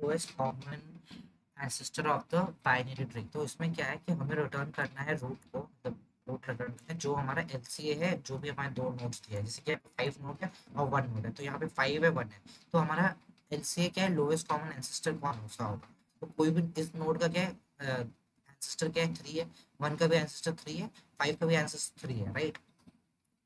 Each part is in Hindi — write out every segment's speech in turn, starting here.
Lowest common ancestor of the binary tree. तो इसमें क्या है कि हमें रिटर्न करना है रूट को, मतलब रूट रिटर्न करना है जो हमारा एलसीए है, जो भी हमारे दो नोड्स दिए हैं, जैसे कि 5 नोड है और 1 नोड है, तो यहाँ पे 5 है 1 है, तो हमारा एलसीए क्या है, लोएस्ट कॉमन एंसेस्टर कौन सा होगा। तो कोई भी इस नोड का क्या है एंसेस्टर, क्या है 3 है, 1 का भी एंसेस्टर 3 है, 5 का भी एंसेस्टर 3 है, राइट।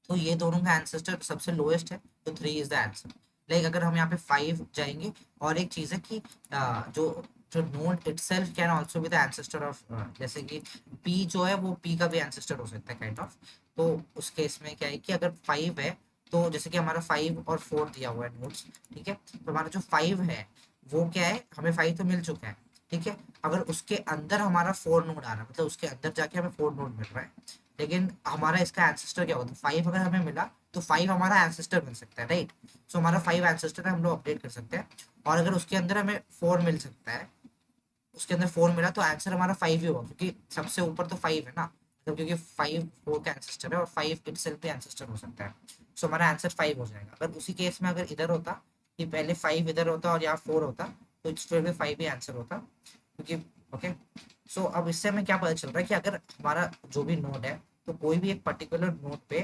तो ये दोनों का एंसेस्टर सबसे लोएस्ट है, तो 3 इज द आंसर। लाइक अगर हम यहाँ पे 5 जाएंगे, और एक चीज है कि जो जो node itself can also be the ancestor of, जैसे कि पी जो है वो पी का भी एंसेस्टर हो सकता है काइंड ऑफ। तो उस केस में क्या है कि अगर 5 है, तो जैसे कि हमारा 5 और 4 दिया हुआ है नोड्स, ठीक है, तो हमारा जो 5 है वो क्या है, हमें 5 तो मिल चुका है, ठीक है। अगर उसके अंदर हमारा 4 नोड आ रहा है, मतलब उसके अंदर जाके हमें 4 नोड मिल रहा है, लेकिन हमारा इसका एंसेस्टर क्या होता है, 5 अगर हमें मिला तो 5 हमारा एंसेस्टर मिल सकता है, राइट। सो हमारा 5 एंसेस्टर है, हम लोग अपडेट कर सकते हैं। और अगर उसके अंदर हमें 4 मिल सकता है, उसके अंदर 4 मिला, तो आंसर हमारा 5 ही होगा, क्योंकि सबसे ऊपर तो 5 है ना, मतलब क्योंकि 5 4 का एंसेस्टर है और 5 इटसेल्फ भी एंसेस्टर हो सकता है। सो हमारा आंसर 5 हो जाएगा। अगर उसी केस में अगर इधर होता कि पहले 5 इधर होता और यहाँ 4 होता, तो इट्स भी 5 ही आंसर होता, क्योंकि ओके। सो अब इससे हमें क्या पता चल रहा है कि अगर हमारा जो भी नोड है, तो कोई भी एक पर्टिकुलर नोड पे,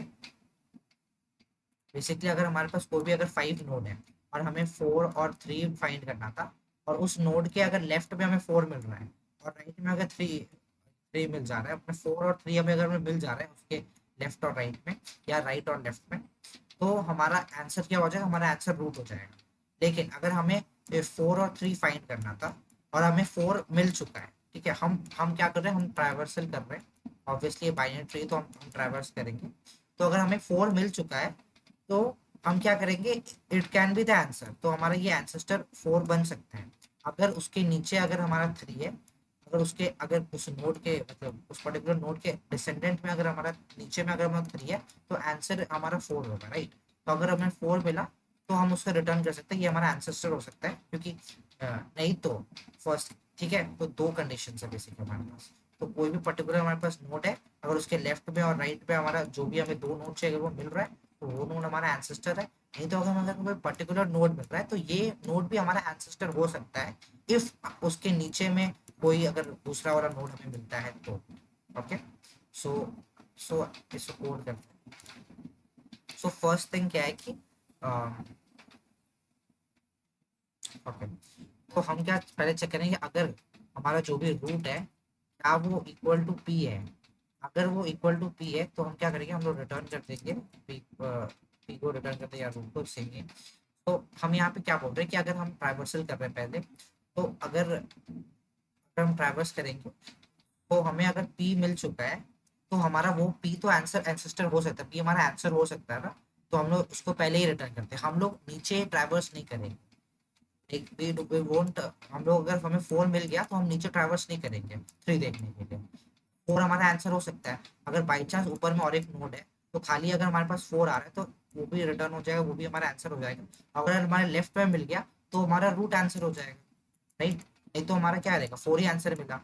बेसिकली अगर हमारे पास कोई भी अगर 5 नोड है और हमें 4 और 3 फाइंड करना था, और उस नोड के अगर लेफ्ट में हमें 4 मिल रहा है और राइट में अगर 3 मिल जा रहा है, अपने 4 और 3 हमें अगर हमें मिल जा रहा है उसके लेफ्ट और राइट में, या राइट और लेफ्ट में, तो हमारा आंसर क्या हो जाएगा, हमारा आंसर रूट हो जाएगा। लेकिन अगर हमें 4 और 3 फाइंड करना था और हमें 4 मिल चुका है, ठीक है, हम क्या कर रहे हैं, हम ट्राइवर्सल कर रहे हैं, ऑब्वियसली ये बाइनरी ट्री, तो हम ट्राइवर्स करेंगे। तो अगर हमें 4 मिल चुका है, तो हम क्या करेंगे, it can be the answer, तो हमारा ये एंसेस्टर 4 बन सकते हैं। अगर उसके नीचे अगर हमारा 3 है, अगर उसके अगर उस नोड के, मतलब उस पर्टिकुलर नोड के डिसेंडेंट में अगर हमारा नीचे में अगर हमारा 3 है, तो आंसर हमारा 4 होगा, राइट। तो अगर हमें 4 मिला, तो हम उसको रिटर्न कर सकते हैं, ये हमारा एंसेस्टर हो सकता है, क्योंकि नहीं तो फर्स्ट, ठीक है, तो दो कंडीशन है बेसिक हमारे पास। तो कोई भी पर्टिकुलर हमारे पास नोड है, अगर उसके लेफ्ट में और राइट पे हमारा जो भी हमें दो नोड चाहिए, अगर वो मिल रहा है, तो वो नोड हमारा एंसेस्टर है। नहीं तो अगर कोई पर्टिकुलर नोड मिल रहा है, तो ये नोड भी हमारा एंसेस्टर हो सकता है, इफ उसके नीचे में कोई अगर दूसरा वाला नोड हमें मिलता है तो। ओके। सो सो इसको कोड करते हैं। सो फर्स्ट थिंग क्या है कि ओके, तो हम क्या पहले चेक करेंगे, अगर हमारा जो भी रूट है, क्या वो इक्वल टू पी है। अगर वो इक्वल टू पी है, तो हम क्या करेंगे, हम लोग रिटर्न कर देंगे पी को रिटर्न करते हैं, या रूट को सेम ही। तो हम यहाँ पे क्या बोल रहे हैं कि अगर हम ट्राइवर्सल कर रहे हैं पहले, तो अगर हम ट्राइवर्स करेंगे, तो हमें अगर पी मिल चुका है, तो हमारा वो पी तो आंसर एंसेस्टर हो सकता है, पी हमारा आंसर हो सकता है ना। तो हम लोग उसको पहले ही रिटर्न करते हैं, हम लोग नीचे ट्राइवर्स नहीं करेंगे। एक वी वोंट, हम लोग अगर हमें 4 मिल गया, तो हम नीचे ट्राइवर्स नहीं करेंगे 3 देखने के लिए। 4 हमारा आंसर हो सकता है। अगर बाई चांस ऊपर में और एक नोड है, तो खाली अगर हमारे पास 4 आ रहा है, तो वो भी रिटर्न हो जाएगा, वो भी हमारा आंसर हो जाएगा। अगर हमारे लेफ्ट में मिल गया, तो हमारा रूट आंसर हो जाएगा, राइट। नहीं तो हमारा क्या रहेगा, 4 ही आंसर मिला,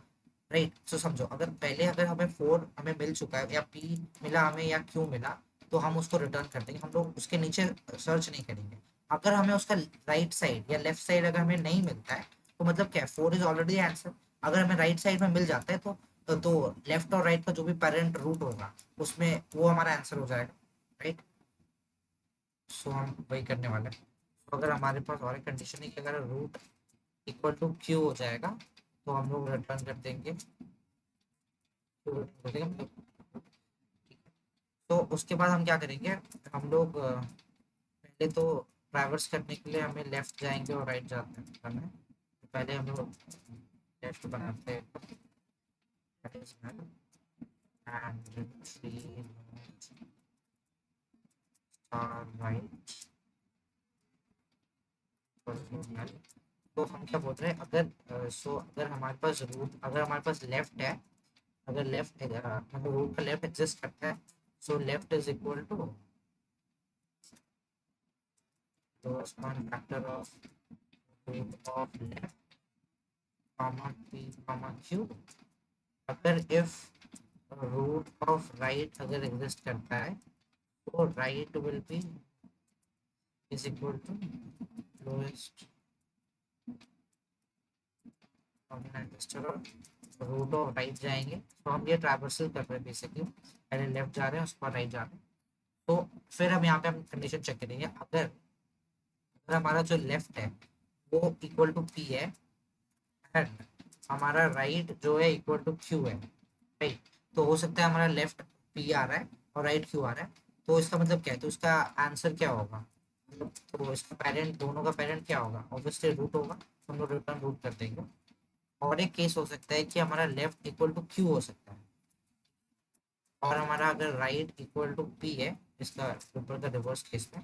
राइट। सो समझो, अगर पहले अगर हमें 4 हमें मिल चुका है, या पी मिला हमें, या क्यू मिला, तो हम उसको रिटर्न कर देंगे, हम लोग उसके नीचे सर्च नहीं करेंगे। अगर हमें उसका राइट साइड या लेफ्ट साइड अगर हमें नहीं मिलता है, तो मतलब क्या, 4 इज ऑलरेडी आंसर। अगर हमें राइट साइड में मिल जाता है, तो लेफ्ट और राइट का जो भी पेरेंट रूट होगा, उसमें वो हमारा आंसर हो जाएगा, राइट। सो हम वही करने वाले हैं। तो अगर हमारे पास और एक कंडीशन है कि अगर रूट इक्वल टू क्यू हो जाएगा, तो हम लोग रिटर्न कर देंगे कर देंगे मतलब। तो उसके बाद हम क्या करेंगे, हम लोग पहले तो ट्रैवर्स करने के लिए हमें लेफ्ट जाएंगे और राइट जाते हैं करना है। तो पहले हम लोग लेफ्ट बनाते हैं, that is null, and three star right null। तो हम क्या बोल रहे हैं, अगर अगर हमारे पास रूट, अगर हमारे पास लेफ्ट है, अगर लेफ्ट मतलब रूट का लेफ्ट एग्जिस्ट करता है, so left is equal to lowest common factor of root of left comma p comma q। अगर if रूट ऑफ राइट अगर एग्जिस्ट करता है, तो right will be is equal to lowest ancestor और रूट और राइट जाएंगे, तो हम ये ट्रैवर्सल कर रहे हैं बेसिकली, पहले लेफ्ट जा रहे हैं उसके बाद राइट जा रहे हैं। तो फिर हम यहाँ पे हम कंडीशन चेक करेंगे, अगर अगर हमारा जो लेफ्ट है वो इक्वल टू पी है एंड हमारा राइट जो है इक्वल टू क्यू है, राइट, तो हो सकता है हमारा लेफ्ट पी आ रहा है और राइट क्यू आ रहा है, तो इसका मतलब क्या है, तो इसका आंसर क्या होगा, मतलब तो इसका पेरेंट, दोनों का पेरेंट क्या होगा, ऑब्वियसली रूट होगा, तो हम लोग रिटर्न रूट कर देंगे। और एक केस हो सकता है कि हमारा लेफ्ट इक्वल टू क्यू हो सकता है, और हमारा अगर राइट इक्वल टू पी है, इसका ऊपर का रिवर्स केस में,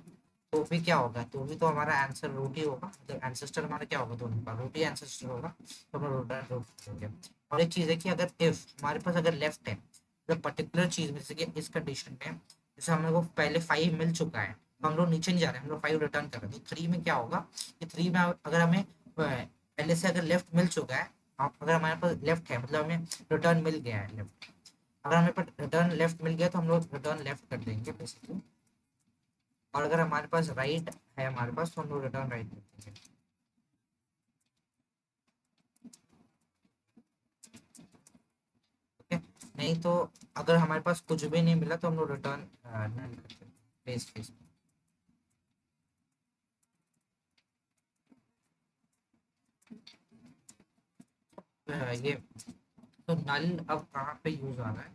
तो भी क्या होगा, तो भी तो हमारा आंसर रूट ही होगा, मतलब एंसेस्टर हमारा क्या होगा, दोनों का रूट ही एंसेस्टर होगा, तो हम रिटर्न रूट करेंगे। और एक चीज़ है कि अगर इफ हमारे पास अगर लेफ्ट है, मतलब पर्टिकुलर चीज़ में, जैसे कि इस कंडीशन में जैसे हम लोग को पहले 5 मिल चुका है, तो हम लोग नीचे नहीं जा रहे हैं, हम लोग 5 रिटर्न कर रहे हैं, तो 3 में क्या होगा कि 3 में अगर हमें पहले से अगर लेफ्ट मिल चुका है, अगर हमारे पास लेफ्ट है मतलब हमें रिटर्न मिल गया है लेफ्ट, अगर हमें पर रिटर्न लेफ्ट मिल गया तो हम लोग रिटर्न लेफ्ट कर देंगे बेसिकली, और अगर हमारे पास राइट है हमारे पास तो हम लोग रिटर्न राइट कर देंगे। ठीक है, नहीं तो अगर हमारे पास कुछ भी नहीं मिला तो हम लोग रिटर्न नहीं करते बेस केस में। ये तो नल अब कहाँ पे यूज आ रहा है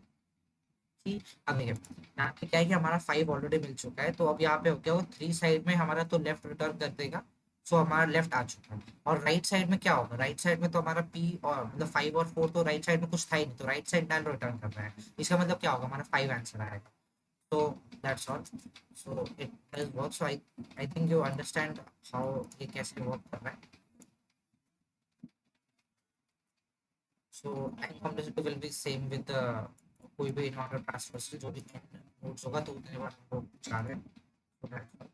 कि अब देखिए यहाँ पे क्या है कि हमारा 5 ऑलरेडी मिल चुका है, तो अब यहाँ पे हो गया वो 3 साइड में हमारा तो लेफ्ट रिटर्न कर देगा, सो हमारा लेफ्ट आ चुका है। और राइट साइड में क्या होगा, राइट साइड में तो हमारा पी और मतलब 5 और 4 तो राइट साइड में कुछ था ही नहीं, तो राइट साइड नल रिटर्न कर रहा है, इसका मतलब क्या होगा, हमारा 5 आंसर आएगा। So that's all. So it does work. So I think you understand how ये कैसे work कर रहा है. So I think complexity will be same with the कोई भी in order transfer से जो भी notes होगा तो उतने बार हम लोग चाह रहे हैं. So that's all.